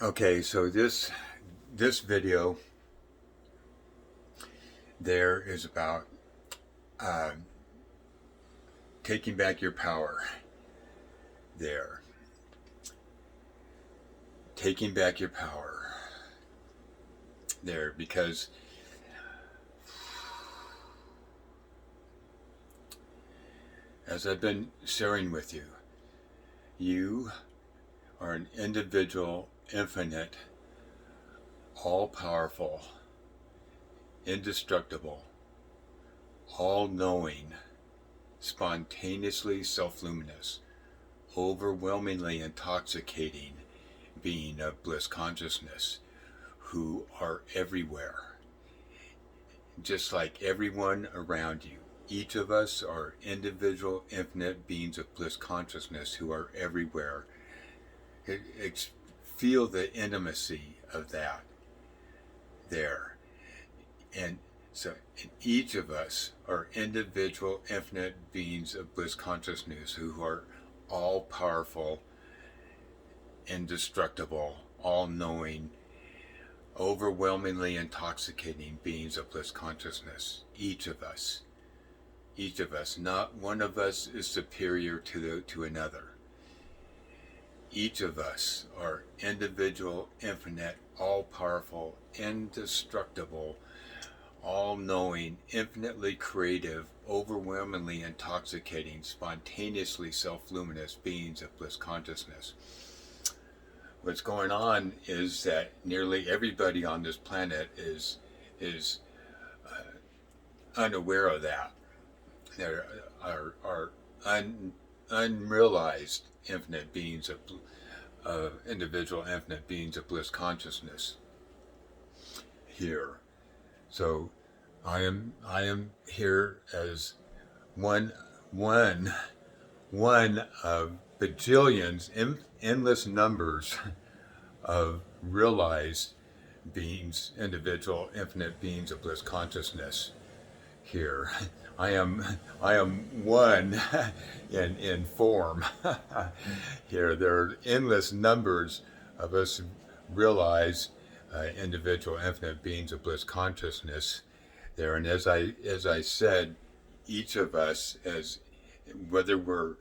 Okay, so this video there is about uh, taking back your power. There, taking back your power. There, because as I've been sharing with you, you are an individual, infinite, all-powerful, indestructible, all-knowing, spontaneously self-luminous, overwhelmingly intoxicating being of bliss consciousness who are everywhere, just like everyone around you. Each of us are individual, infinite beings of bliss consciousness who are everywhere. Feel the intimacy of that there. And so each of us are individual, infinite beings of bliss consciousness who are all powerful, indestructible, all knowing, overwhelmingly intoxicating beings of bliss consciousness. Each of us. Each of us. Not one of us is superior to another. Each of us are individual, infinite, all powerful, indestructible, all knowing, infinitely creative, overwhelmingly intoxicating, spontaneously self luminous beings of bliss consciousness. What's going on is that nearly everybody on this planet is unaware of that. There are unrealized infinite beings of individual infinite beings of bliss consciousness here. So I am here as one one one of bajillions, endless numbers of realized beings, individual infinite beings of bliss consciousness here. I am one in form here. There are endless numbers of us realized individual infinite beings of bliss consciousness there. And as I said, each of us, as whether we're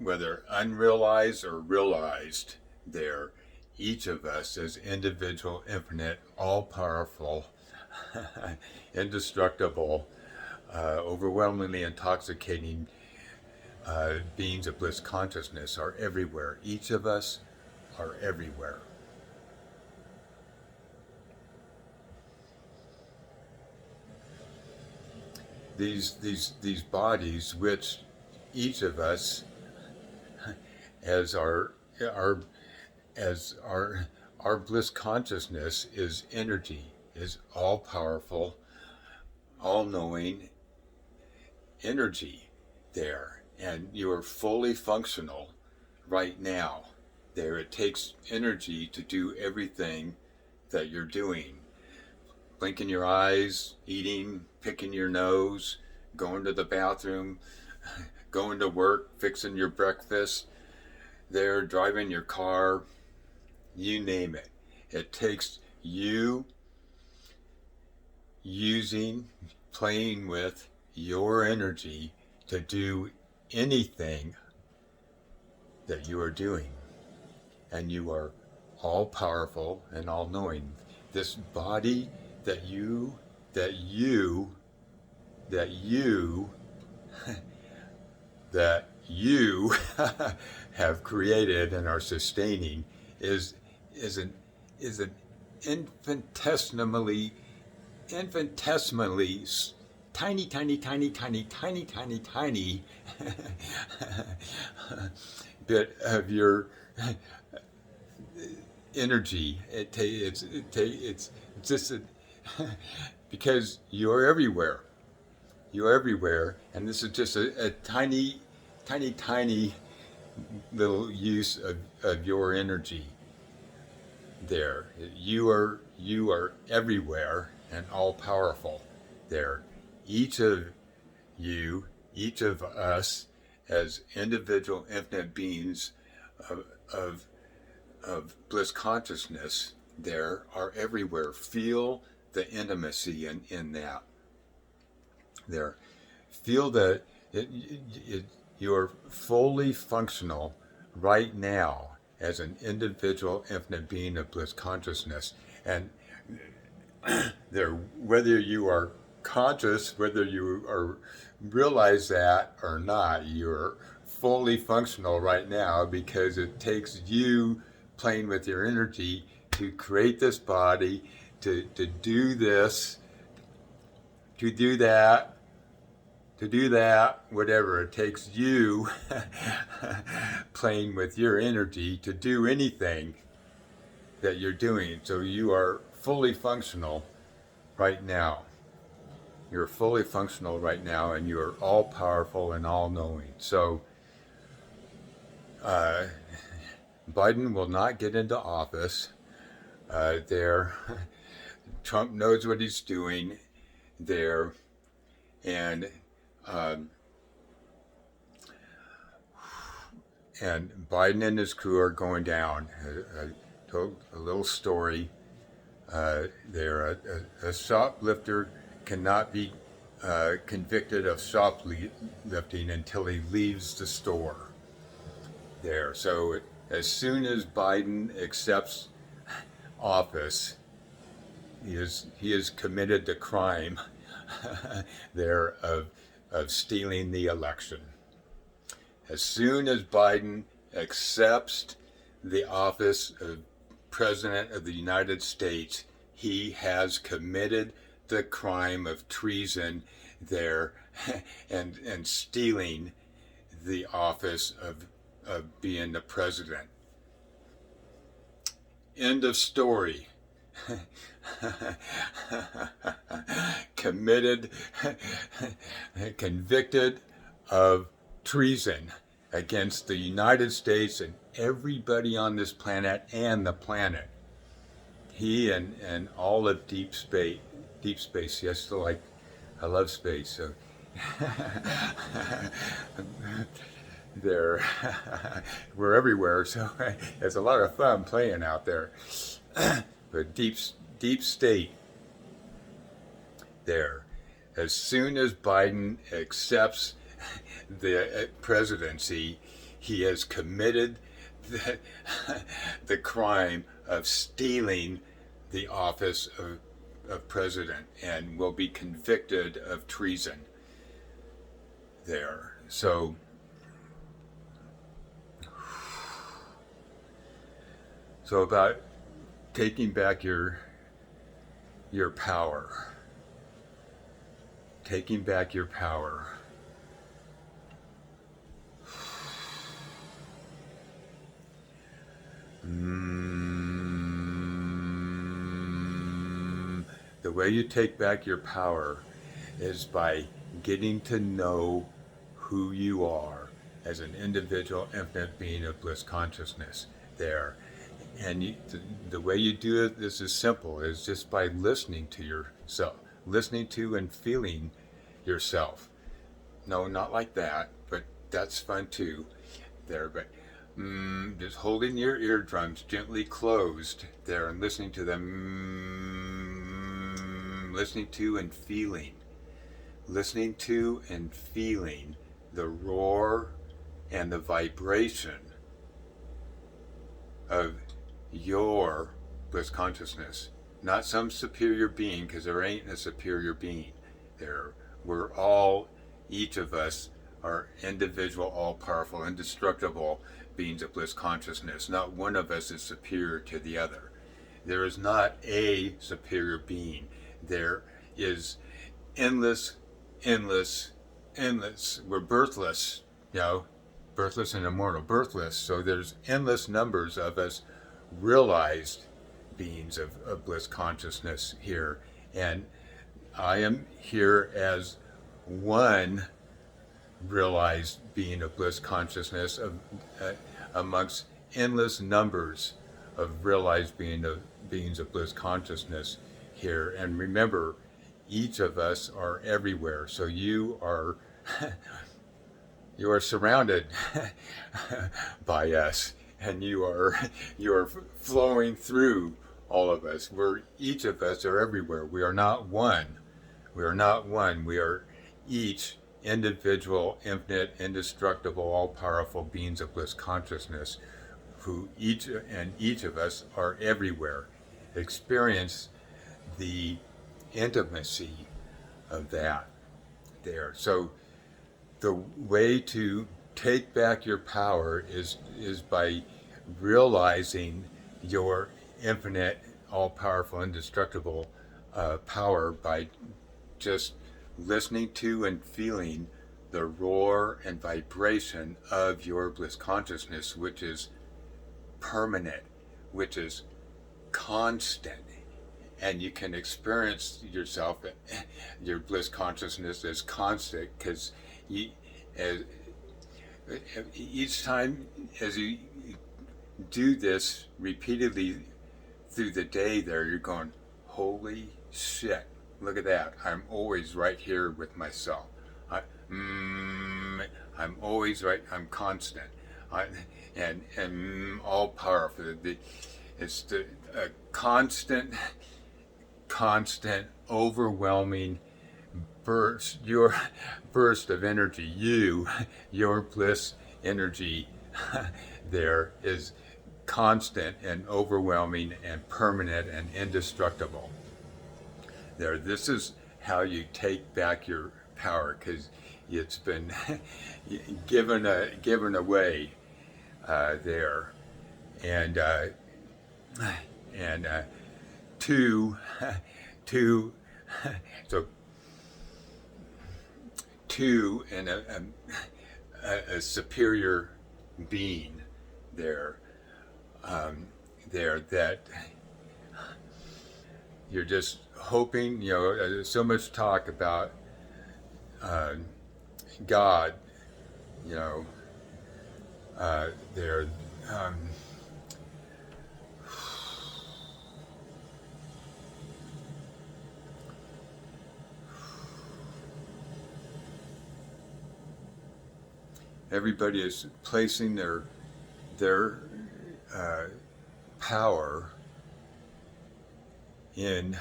whether unrealized or realized there, each of us as individual, infinite, all powerful, indestructible, overwhelmingly intoxicating beings of bliss consciousness are everywhere. Each of us are everywhere. These bodies, which each of us, as our as our bliss consciousness is energy, is all powerful, all knowing energy there, and you are fully functional right now there. It takes energy to do everything that you're doing: blinking your eyes, eating, picking your nose, going to the bathroom, going to work, fixing your breakfast there, driving your car, you name it. It takes you using, playing with your energy to do anything that you are doing. And you are all powerful and all knowing. This body that you, that you, that you, that you have created and are sustaining is is an is an infinitesimally tiny, tiny, tiny, tiny, tiny, tiny, tiny bit of your energy. It's just because you're everywhere. You're everywhere, and this is just a tiny, tiny, tiny little use of your energy there. You are everywhere and all powerful there. Each of you, each of us, as individual infinite beings of of bliss consciousness there are everywhere. Feel the intimacy in that there. Feel that you're fully functional right now as an individual infinite being of bliss consciousness. And there, whether you are conscious, whether you are realize that or not, you're fully functional right now, because it takes you playing with your energy to create this body, to do this, to do that, whatever. It takes you playing with your energy to do anything that you're doing. So you are fully functional right now. You're fully functional right now, and you're all powerful and all knowing. So Biden will not get into office. There, Trump knows what he's doing there, and Biden and his crew are going down. I told a little story there. A shoplifter cannot be convicted of shoplifting until he leaves the store there. So as soon as Biden accepts office, he is committed the crime there of stealing the election. As soon as Biden accepts the office of President of the United States, he has committed the crime of treason there, and stealing the office of being the president. End of story. Committed, convicted of treason against the United States and everybody on this planet and the planet. He and all of deep space. Yes, I love space. So we're everywhere. So it's a lot of fun playing out there. But deep state there. As soon as Biden accepts the presidency, he has committed the crime of stealing the office of president, and will be convicted of treason there. So about taking back your power. Taking back your power. The way you take back your power is by getting to know who you are as an individual infinite being of bliss consciousness there. And the way you do it, this is simple, is just by listening to yourself, listening to and feeling yourself. No, not like that, but that's fun too there. But just holding your eardrums gently closed there and listening to them, listening to and feeling the roar and the vibration of your bliss consciousness, not some superior being, because there ain't a superior being there. We're all, each of us, are individual, all-powerful, indestructible beings of bliss consciousness. Not one of us is superior to the other. There is not a superior being. There is endless. We're birthless, birthless and immortal, birthless. So there's endless numbers of us realized beings of bliss consciousness here. And I am here as one realized being of bliss consciousness amongst endless numbers of realized beings of bliss consciousness here. And remember, each of us are everywhere. So you are surrounded by us and you are flowing through all of us. We're each of us are everywhere. We are not one. We are not one. We are each individual, infinite, indestructible, all-powerful beings of bliss consciousness, who each of us are everywhere. Experience the intimacy of that there. So the way to take back your power is by realizing your infinite, all-powerful, indestructible power by just listening to and feeling the roar and vibration of your bliss consciousness, which is permanent, which is constant. And you can experience yourself, your bliss consciousness as constant, because each time as you do this repeatedly through the day there, you're going, holy shit, look at that. I'm always right here with myself. I'm always right. I'm constant. And all powerful. It's the constant, overwhelming your burst of energy. Your bliss energy there is constant and overwhelming and permanent and indestructible. This is how you take back your power, because it's been given away there, and two so two and a superior being there that you're just hoping, there's so much talk about God, there. Everybody is placing their power in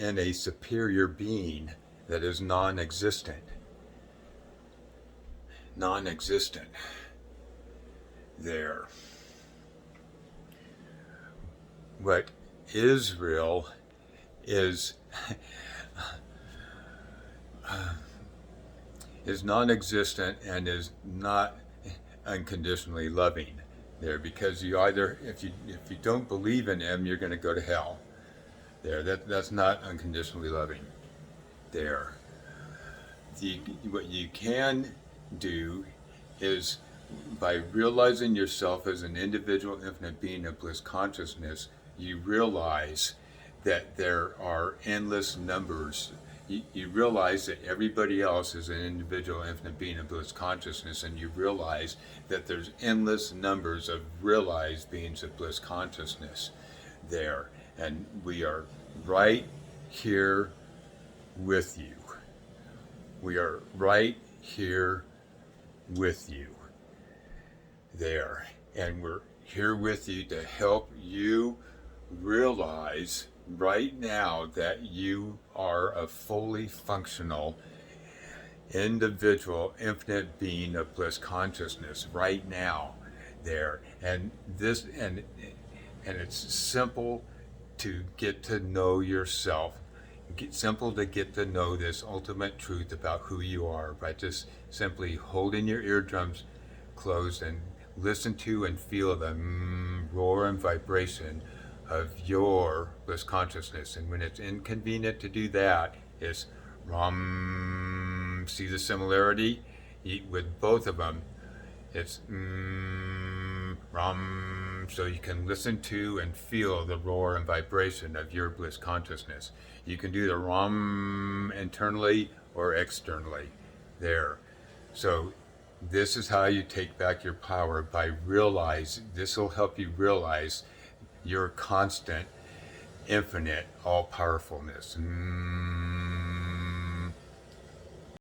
a superior being that is non-existent there. What is real is non-existent and is not unconditionally loving there, because you either, if you don't believe in him, you're going to go to hell there. That's not unconditionally loving there. What you can do is, by realizing yourself as an individual infinite being of bliss consciousness, you realize that there are endless numbers. You realize that everybody else is an individual infinite being of bliss consciousness, and you realize that there's endless numbers of realized beings of bliss consciousness there. And we are right here with you. We are right here with you there. And we're here with you to help you realize right now that you are a fully functional individual infinite being of bliss consciousness right now there. And it's simple to get to know yourself. Simple to get to know this ultimate truth about who you are by just simply holding your eardrums closed and listen to and feel the roar and vibration of your bliss consciousness. And when it's inconvenient to do that, it's Ram. See the similarity with both of them? It's Ram, so you can listen to and feel the roar and vibration of your bliss consciousness. You can do the Ram internally or externally there. So this is how you take back your power, by this will help you realize your constant, infinite, all-powerfulness.